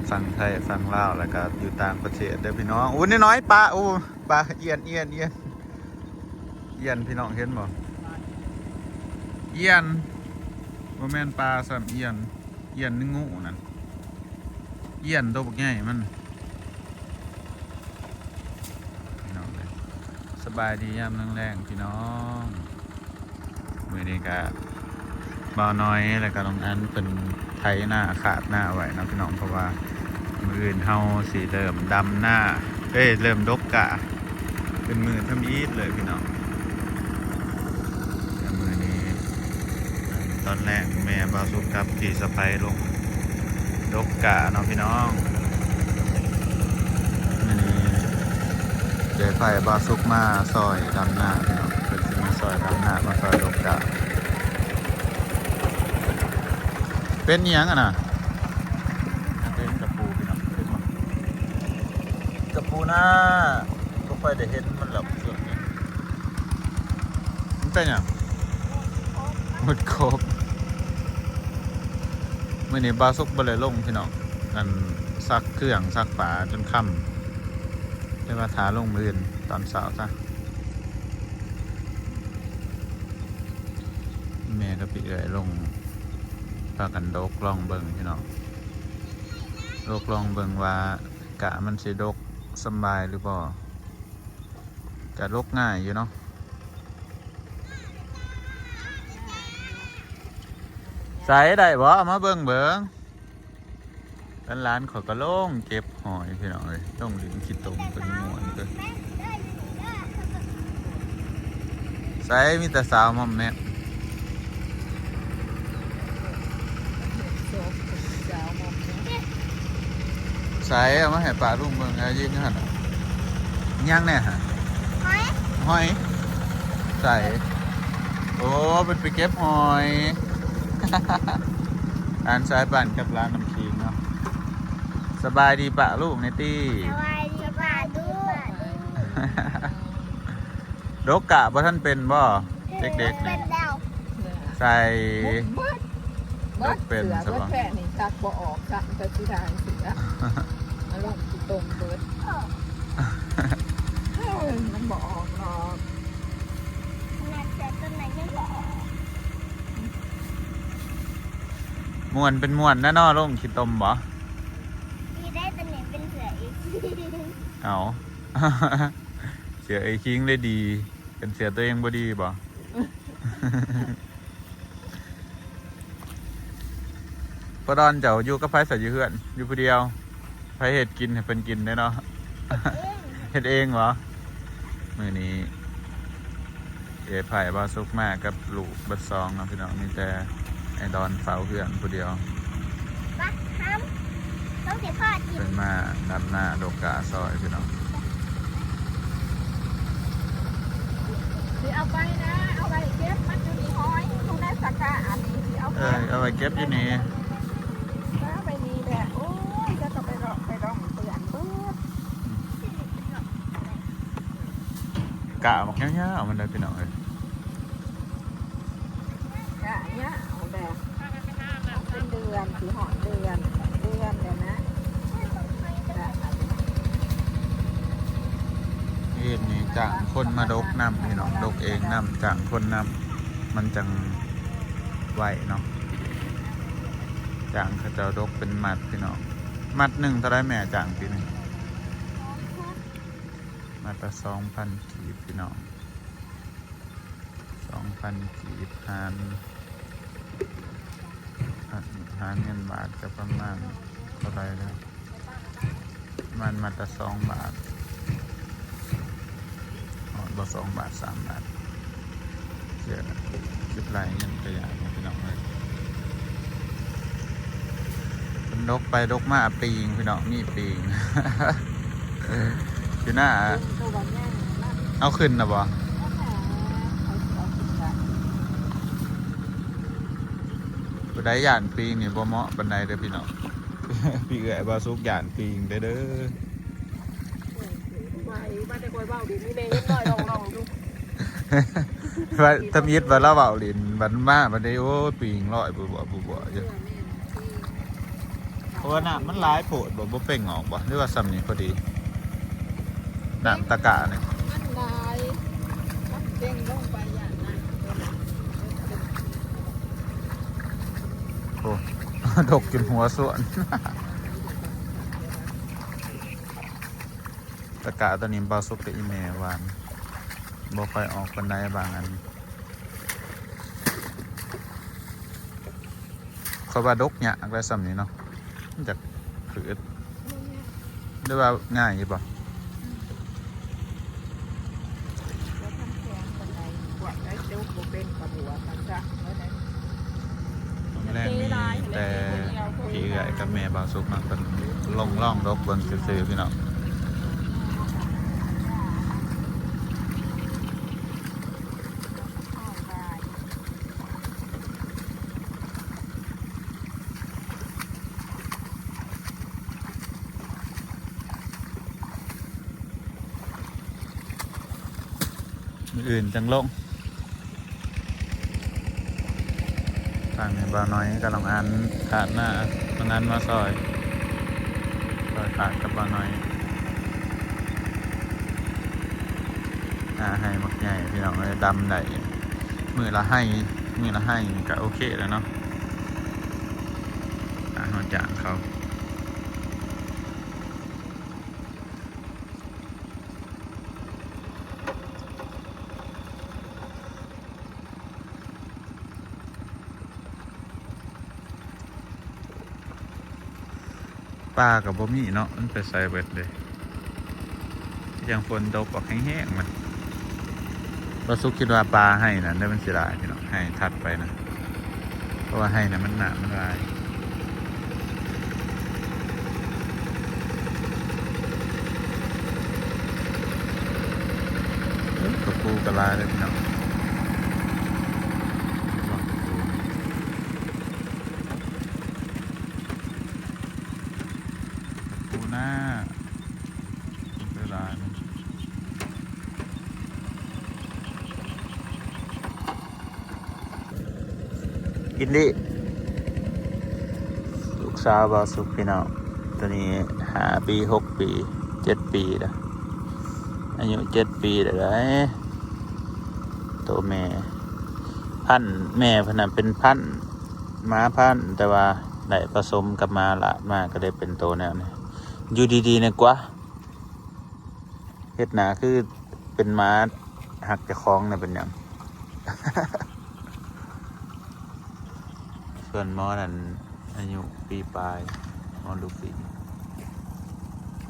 ฟังไทยฟังลาวแล้วก็อยู่ต่างประเทศเด้อพี่น้องอู้น้อยๆปลาอู้ปลาเอียนพี่น้องเห็นบ่เอียนบ่แม่นปลาซ้ำเอียนนึงงูนั่นเอียนตัวบักใหญ่มันพี่น้องเลยสบายดียามแรงๆพี่น้องมื้อนี้ก็บ่าวน้อยแล้วก็น้องอันเป็นไถหน้าขาดหน้าไว้นะพี่น้องเพราะว่ามื้ออื่นเฮาสิเริ่มดำหน้าเริ่มดกกะเป็นมือทำอีทเลยพี่น้องมื้อนี้ตอนแรกแม่บ่าวสุกกับพี่สะใภ้ลงดกกะเนาะพี่น้องมื้อนี้เดี๋ยวไฟบ่าวสุกมาซอยดำหน้าพี่น้องเป็นสิมาซอยดำหน้ามาซอยดกกะเป็นอีหยังอ่ะนะเป็นกระปูพี่น้องเป็นกระปูหน้าก็ค่อยได้เห็นมันหลับส่วนนี้มันเป็นอย่างหมดครบเมื่อนี้บาซุกบเลยลงพี่น้องกันซักเครื่องซักฝาจนค่ำได้มาท้าลงมืออื่นตอนเช้าซะแม่ก็ปีเอ๋ยลงพากันดกลองเบิ่งพี่น้องดกลองเบิ่งว่ากะมันสิดกสบายหรือเปล่ากะดกง่ายอยู่เนาะใส่ได้บ่มาเบิ่งร้านเขาก็ลงเก็บหอยพี่น้องเลยต้องลิ้นขี้ตมเป็นม้วนเลยใส่มีแต่สาวมัมแม่ใส่เอามาให้ปลาลุงเบิ่งเอายืนอยู่หั่นย่างแน่ฮะหอยใส่โอ้เป็นไปเก็บหอยร้านสายปั่นกับร้านน้ำขิงเนาะสบายดีปะลูกในตี้สบายดีปะลูกดกกะบ่ท่านเป็นบ่เด็กๆนี่ใส่ดกเป็นใช่ป่ะแค่นี้จักบ่ออกจักจะสีดางเสือมาลงที่ตรงเบิดมันบ่ออกหรอกน่าจะต้นไหนยังบอกม่วนเป็นม่วนแน่นอนลงขี้ตมบ่มีได้ต้นไหนเป็นเสืออีกเอา เสือไอ้คิงได้ดีเป็นเสือตัวเองบ่ดีบ่พอดอนเจ้าอยู่กับไผใส่อยู่เฮือนอยู่ผู้เดียวไผเฮ็ดกินให้เพิ่นกินได้เนาะ เฮ็ดเองเหรอมื้อนี้ไผ่บ่สุกมากกับลูกบัดซองเนาะพี่น้องมีแต่ไอ้ดอนเฝ้าเฮือนผู้เดียวบักทำต้องเสียพ่อจีเป็นมาดำหน้าดกกาซอยพี่น้องสิเอาไปนะเอาไปเก็บมันอยู่ในห้อยตรงนั้นสักกะอันนี้สิเอาไปเอาไปเก็บอยู่นี่เอาไปนี่แหละโอ้ยจะต้องไปรองเตือนเบิดกะบอกเงี้ยๆมันได้พี่น้องเลยกะเนี้ยเอาแบบเป็นเดือนสีหอมเดือนเลยนะนี่จ้างคนมาดกน้ำพี่น้องดกเองน้ำจ้างคนน้ำมันจังไหวเนาะจ้างเขาจะดกเป็นมัดพี่น้องมัดหนึ่งเท่าไรแม่จ้างปีนึงมัดละ2,000 กีบพี่น้อง2,000 กีบหารเงินบาทก็ประมาณเท่าไรนะมันมัดละ2 บาทบ่2 บาท 3 บาทเสียคิดไรเงินกระยาพี่น้องเลยเป็นดกไปดกมาปีงพี่น้องนี่ปีงอยู่หน้าเอาขึ้นนะบ่บันไดหยานปีงนี่บ่เหมาะบันไดเด้อพี่น้อง พี่เอ๋ยบ่สุกหยานปีงเด้อบ้านแต่คอยเบ้าดินนี่เมย์ยังน้อยลองดูว่าทำยิดว่าเราเบาลินบันมาบันไดโอ้ปีงลอยบัวเยอะ ราะว่าน้ำมันหลายโผดบ่เป่งออกบ่หรือว่าซ้ำนี้พอดีน้ำตะกะนี่ มันลายมันเด้งลงไปอย่างนั้น โอ้ ดกจนหัวส่วน ตะกะตัวนี้เบาสุกกับอีเมหวานบ่ค่อยออกกันได้บางอันเขาว่าดกเนี่ยอะไรซ้ำนี้เนาะมันจะขืดหรือว่าง่ายอยู่ป่ะ แล้วทำแกงปันใดกว่าได้เจ้าโบเป็นกระบัวกันจ้ะเมื่อนั้น แรกมีแต่พี่เอื้อยกับแม่เบาสุกมาเป็นล่องดกเบิ่งซื่อๆพี่น้องมืออื่นจังลงทางนี้บ่าวน้อยกำลังอ่านขาดหน้าบางอันมาซอยขาดกับบ่าวน้อยให้มักใหญ่พี่น้องเลยดำได้มือละให้ก็โอเคแล้วเนาะเขาจ้างเขาปลากับบ่มีเนาะมันไปใส่เบ็ดเลยอย่างฝนตกออกแห้งๆมันเราสุกคิดว่าปลาให้นะได้มันเสียดายพี่น้องให้ทัดไปนะเพราะว่าให้นะมันหนามันลายกระปูกระลาเลยพี่น้องปูหน้าเวลานะกินดิลูกสาวบาสุกพี่น้องตัวนี้5 ปี6 ปี7 ปีนะอายุ7 ปีเดี๋ยวได้ตัวแม่พันธุ์แม่พนันเป็นพันธุ์ม้าพันธุ์แต่ว่าได้ผสมกับม้าละมาก็ได้เป็นตัวแนวนี้อยู่ดีๆนะกว่าเฮ็ดหนาคือเป็นม้าหักจะคล้องเนี่ยเป็นอย่าง ส่วนมอนั่นอายุปีปลายมอลูก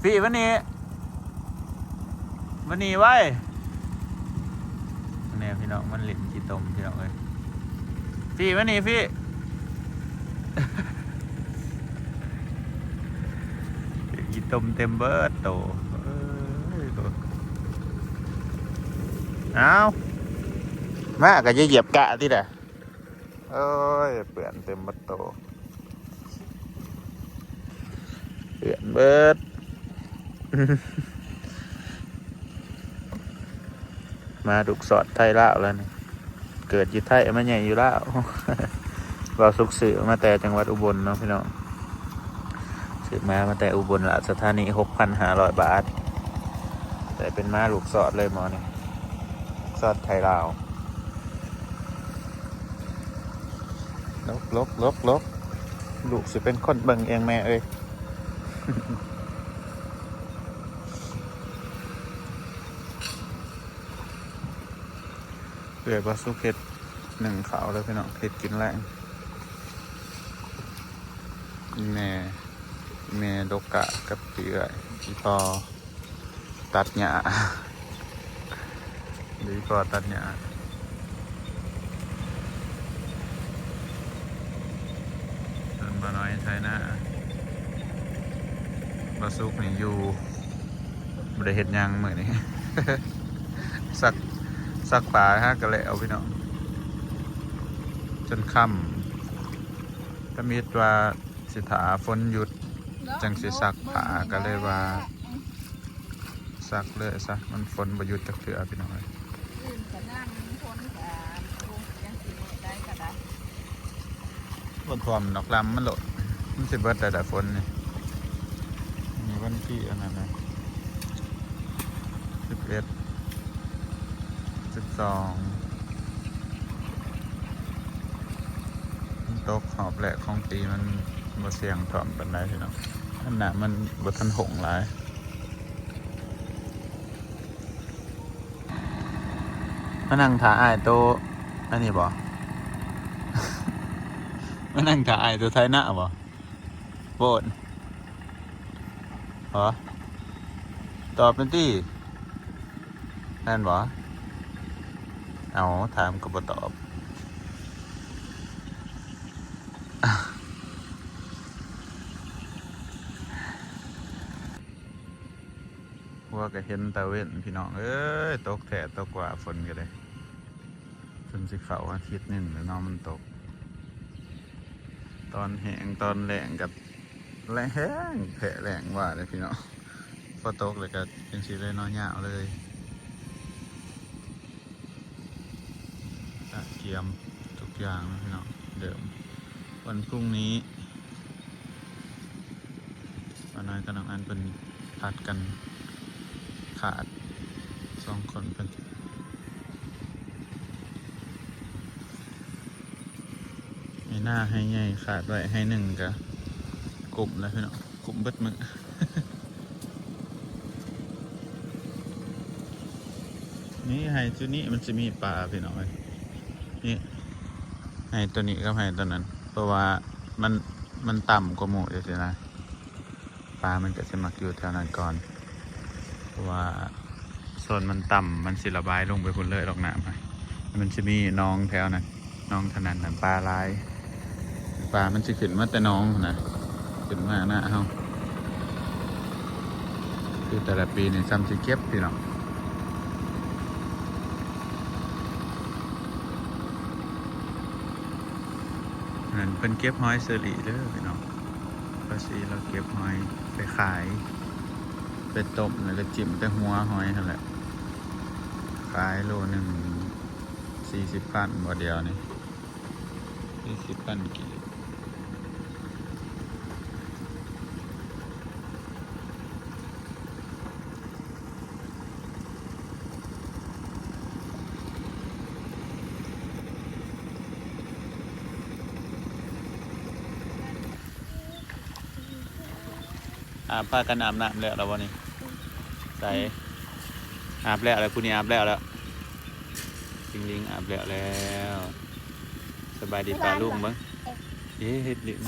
พี่วันนี้ไว้เนี่ยพี่น้องมันหลินกี่ตมพี่น้องเลยพี่วันนี้พี่ กี่ตมเต็มเบิร์ดโตเอาแม่ก็จะเหยียบกะที่ไหนเอ้ยเปื่อนเต็มบัดโตเปื่อนเบิด มาดุกสอดไทยลาวแล้วนี่เกิดอยู่ไทยมาใหญ่อยู่ลาว เราสุกสื่อมาแต่จังหวัดอุบลเนาะพี่น้องสื่อมาแต่อุบลราชธานี 6,500 บาทแต่เป็นมาลูกสอดเลยหมอนี่สอดไทยลาวลบลูกสิเป็นคนเบิ่งเองแม่เอ้ย เกลือบาสุเค็ด1 เขาแล้วพี่น้องเค็ดกินแรงแม่ดกกะกับเกลือที่พอตัดหญ้า หรือพอตัดหญ้าบ่น้อยใช้หน้าบาสุกนี่อยู่บ่ได้เฮ็ดหยังมื้อนี้ สักปลาฮะก็เลยเอาพี่น้องจนค่ำถ้ามีว่าสิถาฝนหยุดจังสิสักผ้าก็เลยว่าสักเลยซะมันฝนบ่หยุดจักเทื่อพี่น้องบนความนอกลำมันโหลด มันสิเบิดแต่ฝนนี่มีวันที่อันนั้นนะ11 12มันตกหอบแหละของปีมันบ่เสี่ยงถ่อมปานใดพี่น้องอันน่ะมันบ่ทันหงหลายมานั่งถ่าอ้ายโตอันนี้บ่ มานั่งถ่าอ้ายตัวไทยหน้าบ่โบนเหรอตอบเป็นที่นั่นบ่เอาถามก็บ่ตอบว่าก็เห็นตะเว้นพี่น้องเอ้ยตกแท้ตกกว่าฝนก็เลยฝนสิเข้าอาทิตย์หนึงแล้วน้องมันตกตอนแห้งตอนแรงกับแรงแห้งแผลแรงว่าเลยพี่น้องพอตกเลยก็เป็นสีเลยนอนยาวเลยเกียมทุกอย่างนะพี่น้องเดิมวันพรุ่งนี้วันน้อยกับน้องอันเป็นผัดกันขาด2 คนเป็นให้หน้าให้ใหญ่ขาดไว้ให้1กับกลุ่มแล้วพี่น้องกลุ่มเบิดมือ นี่ไฮตัวนี้มันจะมีปลาพี่น้องนี่ไฮตัวนี้กับไฮตัวนั้นเพราะว่ามันต่ำกว่าหมูเฉยๆนะปลามันจะสมักอยู่แถวนั้นก่อนเพราะว่าโซนมันต่ำมันสิระบายลงไปพุ่นเลยดอกน้ำมันจะมีน้องแถวนั้นน้องขนาดนั้นปลาลายปลามันจะขึ้นมาแต่น้องนะขึ้นมาหน้าเฮาคือแต่ละปีนี่ซ้ำสิเก็บพี่น้องนั่นเป็นเก็บหอยเซอรี่เด้อพี่น้องภาษีเราเก็บหอยไปขายไปต้มแล้วก็จิ้มแต่หัวหอยนั่นแหละขายโลหนึ่ง40,000บ่เดียวนี่40,000 กิโลพากันอาบน้ำแล้วเราวันนี้ใส่อาบแล้วอะไรคุณนี่อาบแล้วลิงอาบแล้วสบายดีปลาลุงมั้งเฮ้เฮ็ดลิง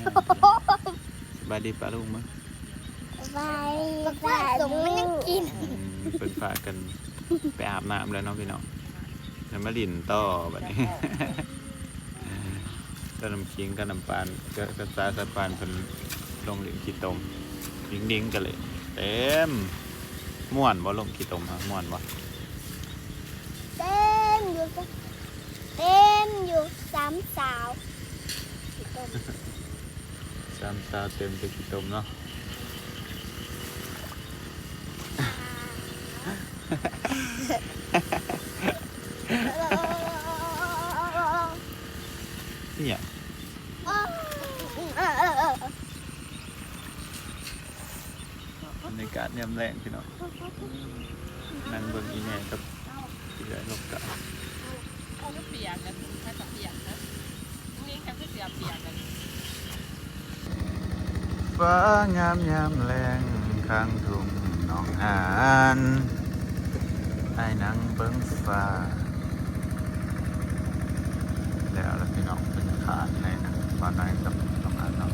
สบายดีปลาลุงมั้ง ไปส่งมันยังกิน เป็นฝากันไปอาบน้ำแล้วเนาะพี่น้องแล้วมาลิ่นต่อแบบนี้ ก็น้ำคิงก็น้ำปานก็สาปานเป็นลงหลินขี้ตมดิ้งกันเลยเต็มม่วนบ่ลงขี้ตมฮะม่วนบ่ เต็มอยู่3 สาว 3 สาวเต็มไปขี้ตมเนาะเนี่ยบรรยากาศยามแรงพี่น้องนั่งเบิ่งอีแม่กับอีเอ๋ยลกกะ เขาไม่เปียกกันแค่เปียกนะนี่แค่เปียกกัน ฟ้างามยามแรงข้างทุ่งหนองหานไอ้นั่งเบิ่งฟ้าแล้วพี่น้องเป็นขาดในนะบ้านไหนกับตรงนั้นเนาะ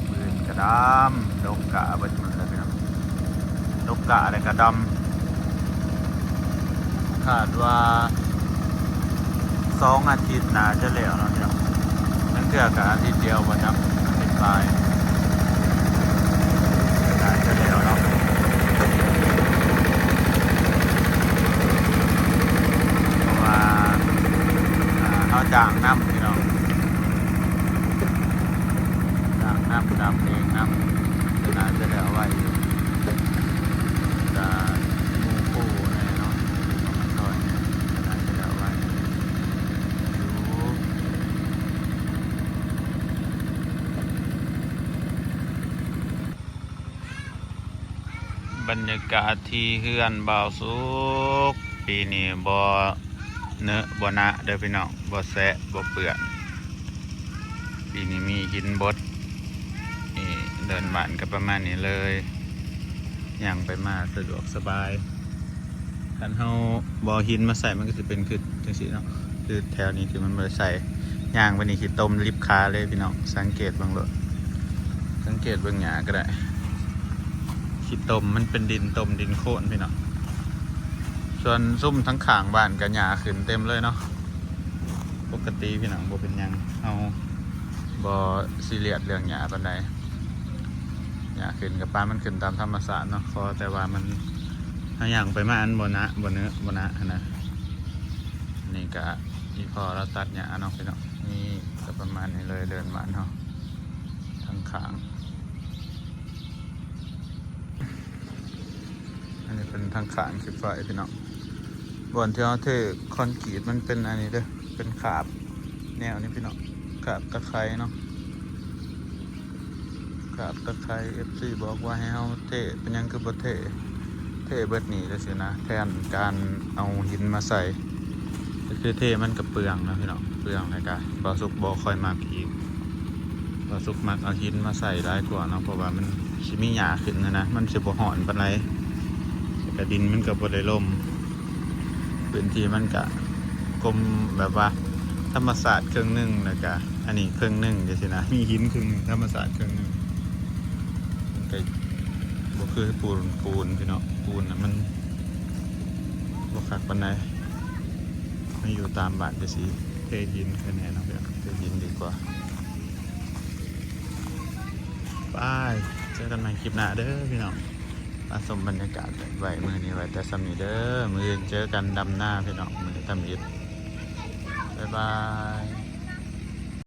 ปืนกระดำดกกะเบิดมือเลยพี่น้องดกกะอะไรกระดำคาดว่า2 อาทิตย์น่าจะแล้วเนาะพี่น้องนั่นเกือบกับอาทิตย์เดียววันจับอาทิตย์ปลายน่าจะแล้วเนาะเพราะว่าเขาจ้างน้ำพี่น้องจ้างน้ำดำเองน้ำจะน่าจะแล้วไว้อยู่จะมูปูแน่เนาะมูมาซอยเนี่ยจะน่าจะแล้วไว้อยู่ บรรยากาศที่เฮือนบ่าวสุกปีนี้บ่เนอะบ่นะเด้อพี่น้องบ่แซะบ่เปื้อนปีนี้มีหินบดนี่เดินบ้านก็ประมาณนี้เลยย่างไปมาสะดวกสบายคันเฮาบ่เอาหินมาใส่มันก็สิเป็นคือจังซี่เนาะคือแถวนี้ที่มันบ่ได้ใส่ย่างไปนี่คือต้มลิบคาเลยพี่น้องสังเกตเบิ่งโลดสังเกตเบิ่งหญ้าก็ได้ขี้ต้มมันเป็นดินต้มดินโคลนพี่น้องส่วนซุ่มทั้งข้างบ้านก็หญ้าขึ้นเต็มเลยเนาะปกติพี่น้องบ่เป็นหยังเฮาบ่ซีเรียสเรื่องหญ้าปานใดหญ้าขึ้นกับปลามันขึ้นตามธรรมชาติเนาะขอแต่ว่ามันถ้าอย่างไปมาอันบ่นะบ่เนื้อบ่นะนะนี่ก็อีพอเราตัดหญ้าเนาะพี่น้องนี่ก็ประมาณนี้เลยเดินบ้านเฮาทั้งข้างอันนี้เป็นทางขางสิไฟพี่น้องบนที่เขาเทคอนกรีตมันเป็นอันนี้เด้อเป็นขาบแนวนี้พี่น้องขาบตะไคร้เนาะขาบตะไคร้ FC บอกว่าให้เขาเทเป็นยังคือบ่เทเบิดหนีเลยสินะแทนการเอาหินมาใส่ก็คือเทมันกับเปลืองนะพี่น้องเปลืองเลยกันบ่สุกบ่ค่อยมากอีกบ่สุกมักเอาหินมาใส่ได้กว่าเนาะเพราะว่ามันสิมีหญ้าขึ้นนะมันสิบ่ห่อนปานใดกระดินมันกับบริลมพื้นที่มันกะกลมแบบว่าธรรมศาสตร์ครึ่งหนึ่งนะกะอันนี้ครึ่งหนึ่งเดี๋ยวสินะมีหินครึ่งหนึ่งธรรมศาสตร์ครึ่งหนึ่งมันก็บ่คือปูนพี่น้องปูนนะมันบ่คักปานใดไม่อยู่ตามบ้านจะสิเทหินคือแน่เนาะพี่น้องเทหินดีกว่าบายเจอกันใหม่คลิปหน้าเด้อพี่น้องมาชมบรรยากาศไว้มือนี้ไว้แต่สำนีเด้อมือเจอกันดำหน้าพี่น้องมือทำอิฐบ๊ายบาย